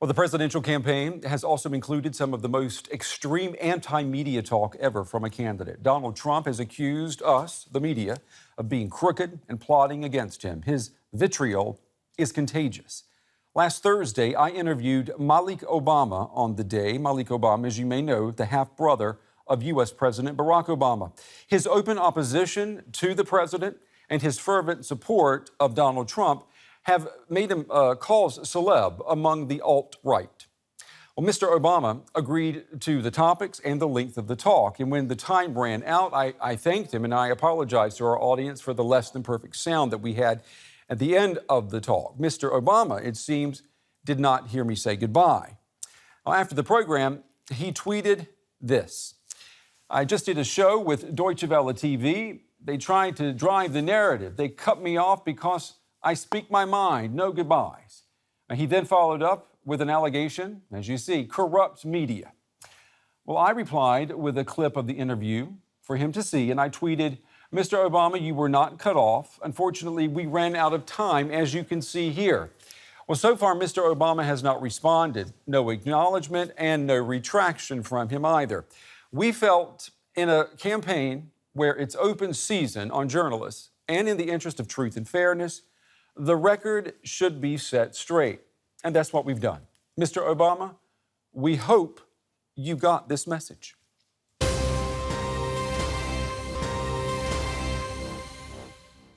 Well, the presidential campaign has also included some of the most extreme anti-media talk ever from a candidate. Donald Trump has accused us, the media, of being crooked and plotting against him. His vitriol is contagious. Last Thursday, I interviewed Malik Obama on the day. Malik Obama, as you may know, the half-brother of U.S. President Barack Obama. His open opposition to the president and his fervent support of Donald Trump have made him calls celeb among the alt-right. Well, Mr. Obama agreed to the topics and the length of the talk. And when the time ran out, I thanked him and I apologized to our audience for the less than perfect sound that we had at the end of the talk. Mr. Obama, it seems, did not hear me say goodbye. Now, after the program, he tweeted this. I just did a show with Deutsche Welle TV. They tried to drive the narrative. They cut me off because I speak my mind, no goodbyes. And he then followed up with an allegation, as you see, corrupt media. Well, I replied with a clip of the interview for him to see, and I tweeted, Mr. Obama, you were not cut off. Unfortunately, we ran out of time, as you can see here. Well, so far, Mr. Obama has not responded. No acknowledgement and no retraction from him either. We felt in a campaign where it's open season on journalists and in the interest of truth and fairness, the record should be set straight. And that's what we've done. Mr. Obama, we hope you got this message. It's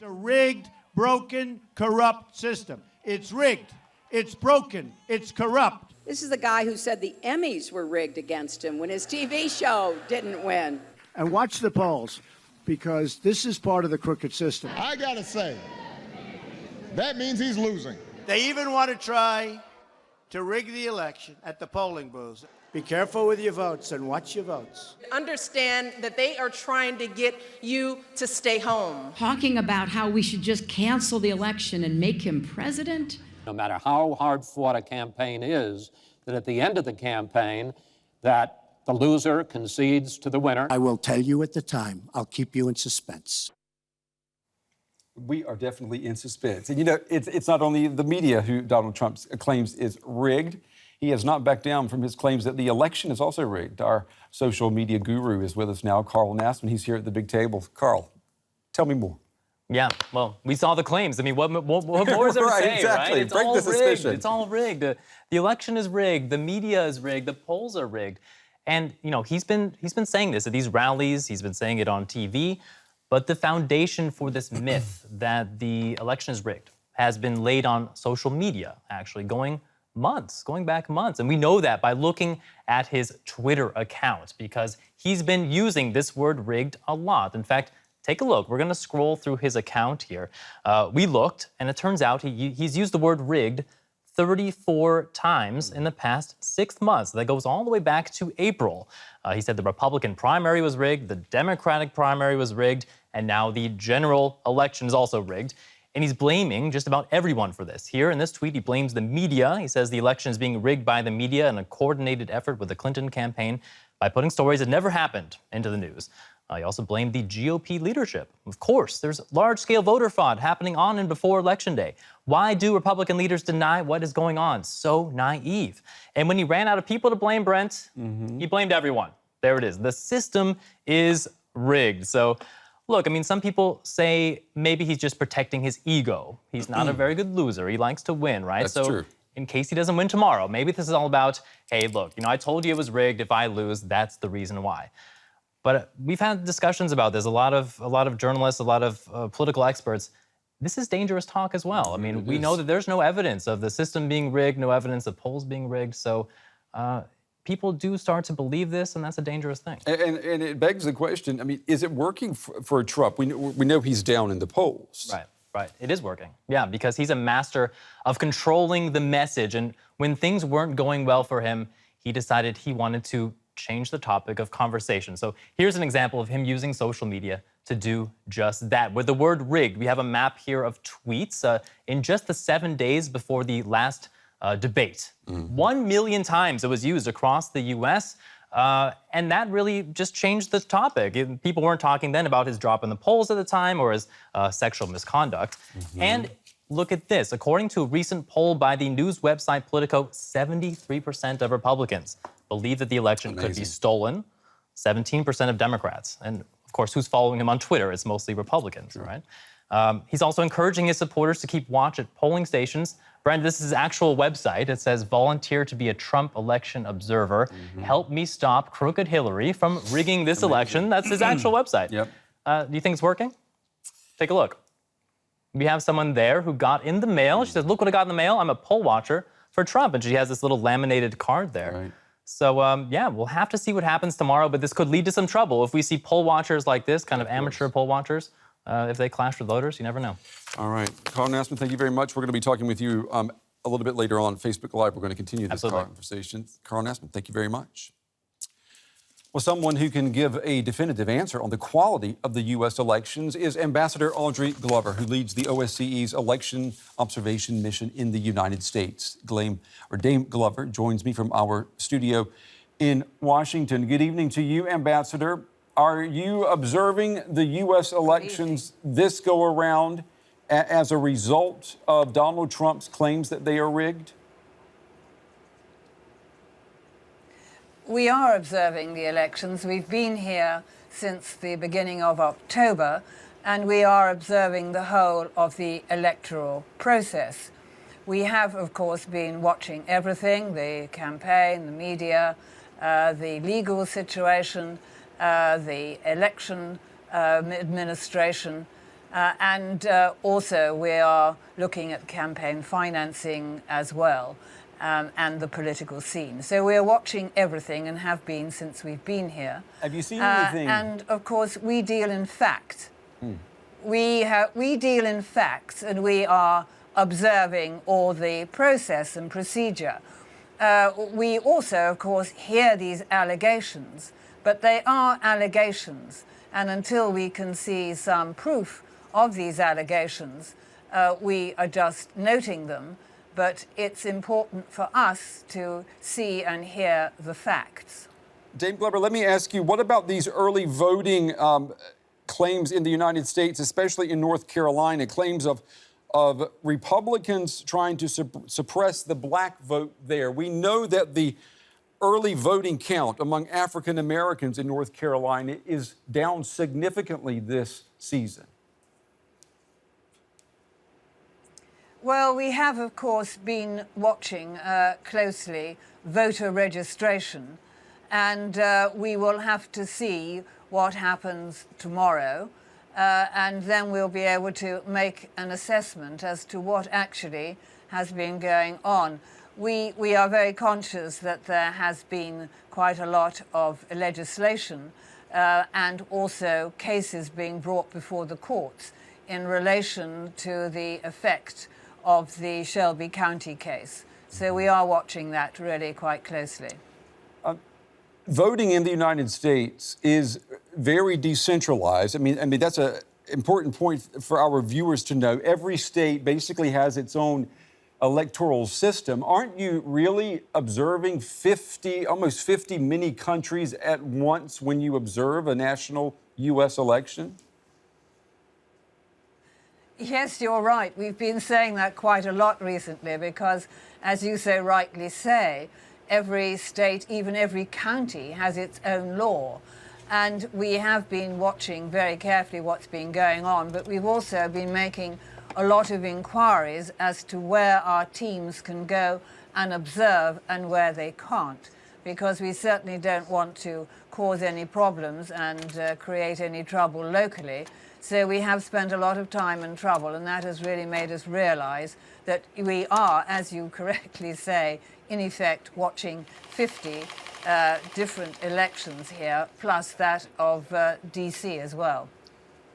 a rigged, broken, corrupt system. It's rigged, it's broken, it's corrupt. This is the guy who said the Emmys were rigged against him when his TV show didn't win. And watch the polls, because this is part of the crooked system. I gotta say, that means he's losing. They even want to try to rig the election at the polling booths. Be careful with your votes and watch your votes. Understand that they are trying to get you to stay home. Talking about how we should just cancel the election and make him president. No matter how hard fought a campaign is, that at the end of the campaign, that the loser concedes to the winner. I will tell you at the time. I'll keep you in suspense. We are definitely in suspense. And you know, it's not only the media who Donald Trump claims is rigged. He has not backed down from his claims that the election is also rigged. Our social media guru is with us now, Carl Nassman. He's here at the big table. Carl, tell me more. Yeah, well, we saw the claims. I mean, what more is there to say, exactly. right? It's Break all the rigged. suspicion. It's all rigged. The election is rigged. The media is rigged. The polls are rigged. And, you know, he's been saying this at these rallies. He's been saying it on TV. But the foundation for this myth that the election is rigged has been laid on social media, actually, going back months. And we know that by looking at his Twitter account, because he's been using this word rigged a lot. In fact, take a look. We're going to scroll through his account here. We looked, and it turns out he's used the word rigged 34 times in the past 6 months. That goes all the way back to April. He said the Republican primary was rigged, the Democratic primary was rigged, and now the general election is also rigged. And he's blaming just about everyone for this. Here in this tweet, he blames the media. He says the election is being rigged by the media in a coordinated effort with the Clinton campaign by putting stories that never happened into the news. He also blamed the GOP leadership. Of course, there's large-scale voter fraud happening on and before Election Day. Why do Republican leaders deny what is going on? So naive. And when he ran out of people to blame, Brent, he blamed everyone. There it is. The system is rigged. So, look, I mean, some people say maybe he's just protecting his ego. He's not a very good loser. He likes to win, right? That's true. In case he doesn't win tomorrow, maybe this is all about, hey, look, you know, I told you it was rigged. If I lose, that's the reason why. But we've had discussions about this. A lot of journalists, a lot of political experts. This is dangerous talk as well. I mean, we know that there's no evidence of the system being rigged, no evidence of polls being rigged. So people do start to believe this, and that's a dangerous thing. And it begs the question, I mean, is it working for Trump? We know he's down in the polls. Right. It is working. Yeah, because he's a master of controlling the message. And when things weren't going well for him, he decided he wanted to change the topic of conversation. So here's an example of him using social media to do just that. With the word rigged, we have a map here of tweets in just the 7 days before the last debate. 1 million times it was used across the U.S., and that really just changed the topic. People weren't talking then about his drop in the polls at the time or his sexual misconduct. And look at this. According to a recent poll by the news website Politico, 73% of Republicans believe that the election could be stolen, 17% of Democrats. And of course, who's following him on Twitter? It's mostly Republicans, right? He's also encouraging his supporters to keep watch at polling stations. Brent, this is his actual website. It says, volunteer to be a Trump election observer. Help me stop crooked Hillary from rigging this election. That's his actual website. Yep. Do you think it's working? Take a look. We have someone there who got in the mail. She says, look what I got in the mail. I'm a poll watcher for Trump. And she has this little laminated card there. Right. So, yeah, we'll have to see what happens tomorrow. But this could lead to some trouble. If we see poll watchers like this, kind of amateur poll watchers, if they clash with voters, you never know. All right. Carl Nassman, thank you very much. We're going to be talking with you a little bit later on Facebook Live. We're going to continue this conversation. Carl Nassman, thank you very much. Well, someone who can give a definitive answer on the quality of the U.S. elections is Ambassador Audrey Glover, who leads the OSCE's election observation mission in the United States. Dame Glover joins me from our studio in Washington. Good evening to you, Ambassador. Are you observing the U.S. elections this go around as a result of Donald Trump's claims that they are rigged? We are observing the elections. We've been here since the beginning of October, and we are observing the whole of the electoral process. We have, of course, been watching everything, the campaign, the media, the legal situation, the election administration, and also we are looking at campaign financing as well. And the political scene. So we're watching everything and have been since we've been here. Have you seen anything? And of course, we deal in fact. We deal in facts, and we are observing all the process and procedure. We also, of course, hear these allegations, but they are allegations. And until we can see some proof of these allegations, we are just noting them. But it's important for us to see and hear the facts. Dame Glover, let me ask you, what about these early voting claims in the United States, especially in North Carolina, claims of Republicans trying to suppress the black vote there? We know that the early voting count among African Americans in North Carolina is down significantly this season. Well, we have, of course, been watching closely voter registration, and we will have to see what happens tomorrow, and then we'll be able to make an assessment as to what actually has been going on. We are very conscious that there has been quite a lot of legislation and also cases being brought before the courts in relation to the effect of the Shelby County case. So we are watching that really quite closely. Voting in the United States is very decentralized. I mean that's an important point for our viewers to know. Every state basically has its own electoral system. Aren't you really observing almost 50 mini countries at once when you observe a national U.S. election? Yes, you're right. We've been saying that quite a lot recently because, as you so rightly say, every state, even every county, has its own law. And we have been watching very carefully what's been going on, but we've also been making a lot of inquiries as to where our teams can go and observe and where they can't, because we certainly don't want to cause any problems and create any trouble locally. So we have spent a lot of time and trouble, and that has really made us realize that we are, as you correctly say, in effect watching 50 different elections here, plus that of D.C. as well.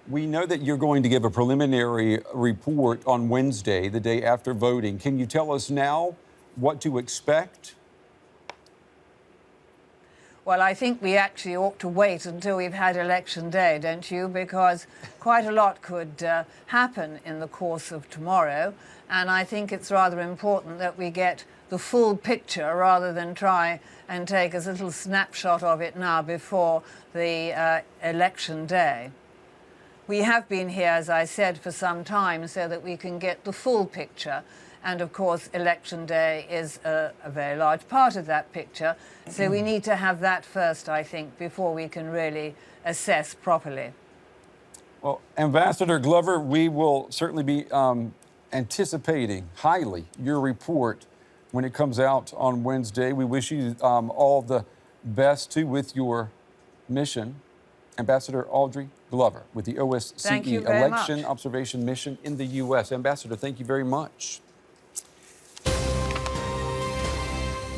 We know that you're going to give a preliminary report on Wednesday, the day after voting. Can you tell us now what to expect? Well, I think we actually ought to wait until we've had Election Day, don't you? Because quite a lot could happen in the course of tomorrow. And I think it's rather important that we get the full picture rather than try and take a little snapshot of it now before the Election Day. we have been here, as I said, for some time so that we can get the full picture. And of course, Election Day is a very large part of that picture. So we need to have that first, I think, before we can really assess properly. Well, Ambassador Glover, we will certainly be anticipating highly your report when it comes out on Wednesday. We wish you all the best, too, with your mission. Ambassador Audrey Glover with the OSCE Thank you very Election much. Observation Mission in the U.S. Ambassador, thank you very much.